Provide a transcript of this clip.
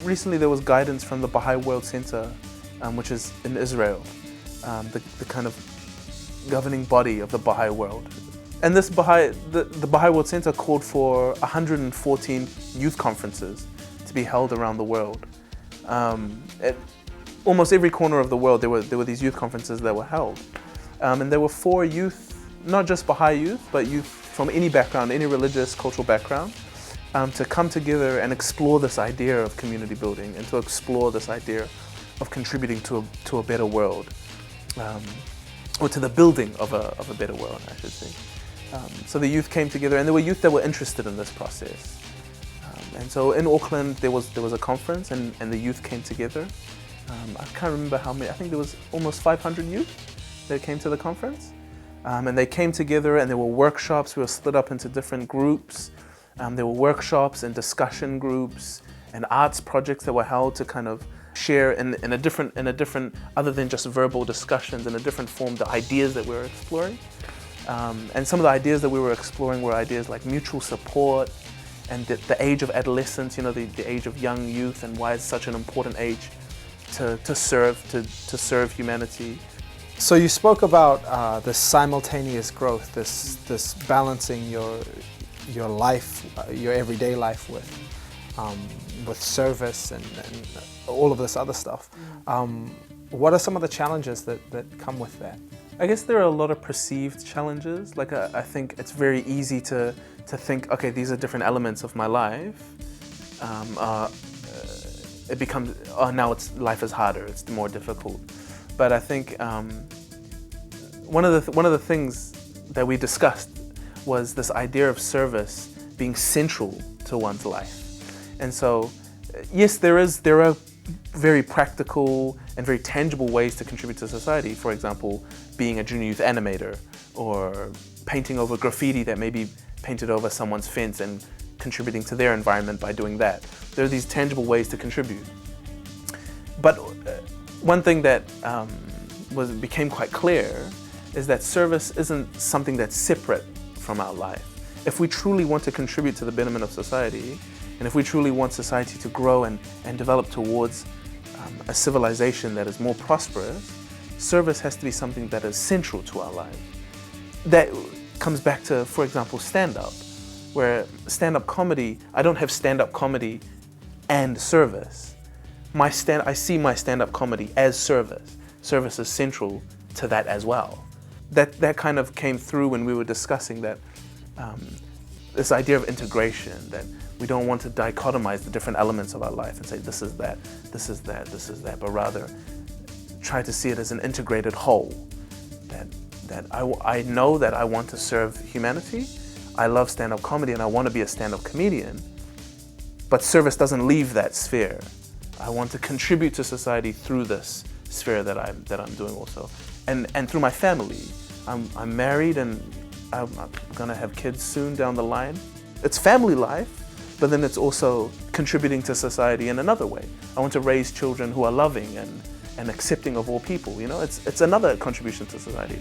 recently there was guidance from the Baha'i World Center, which is in Israel, the kind of governing body of the Baha'i world. And this the Baha'i World Center called for 114 youth conferences to be held around the world. At almost every corner of the world there were these youth conferences that were held. And there were for youth, not just Baha'i youth, but youth from any background, any religious, cultural background, to come together and explore this idea of community building and to explore this idea of contributing to a better world, or to the building of a better world, I should say. So the youth came together, and there were youth that were interested in this process. And so in Auckland there was a conference, and the youth came together. I can't remember how many, I think there was almost 500 youth that came to the conference. And they came together, and there were workshops. We were split up into different groups. There were workshops and discussion groups and arts projects that were held to kind of share in a different, other than just verbal discussions, in a different form, the ideas that we were exploring. And some of the ideas that we were exploring were ideas like mutual support and the age of adolescence, you know, the age of young youth, and why it's such an important age to serve humanity. So you spoke about this simultaneous growth, this balancing your life, your everyday life with service and all of this other stuff. What are some of the challenges that come with that? I guess there are a lot of perceived challenges. Like I think it's very easy to think, okay, these are different elements of my life. It becomes, oh, now life is harder, it's more difficult. But I think one of the things that we discussed was this idea of service being central to one's life. And so, yes, there are very practical and very tangible ways to contribute to society. For example, being a junior youth animator, or painting over graffiti that may be painted over someone's fence and contributing to their environment by doing that. There are these tangible ways to contribute. But one thing that became quite clear is that service isn't something that's separate from our life. If we truly want to contribute to the betterment of society, and if we truly want society to grow and develop towards a civilization that is more prosperous, service has to be something that is central to our lives. That comes back to, for example, stand-up, where stand-up comedy, I don't have stand-up comedy and service. I see my stand-up comedy as service. Service is central to that as well. That kind of came through when we were discussing that, this idea of integration, that we don't want to dichotomize the different elements of our life and say this is that, this is that, this is that, but rather try to see it as an integrated whole. That I know that I want to serve humanity. I love stand-up comedy and I want to be a stand-up comedian, but service doesn't leave that sphere. I want to contribute to society through this sphere that I'm doing also, and through my family. I'm married and I'm gonna have kids soon down the line. It's family life, but then it's also contributing to society in another way. I want to raise children who are loving and accepting of all people. You know, it's another contribution to society.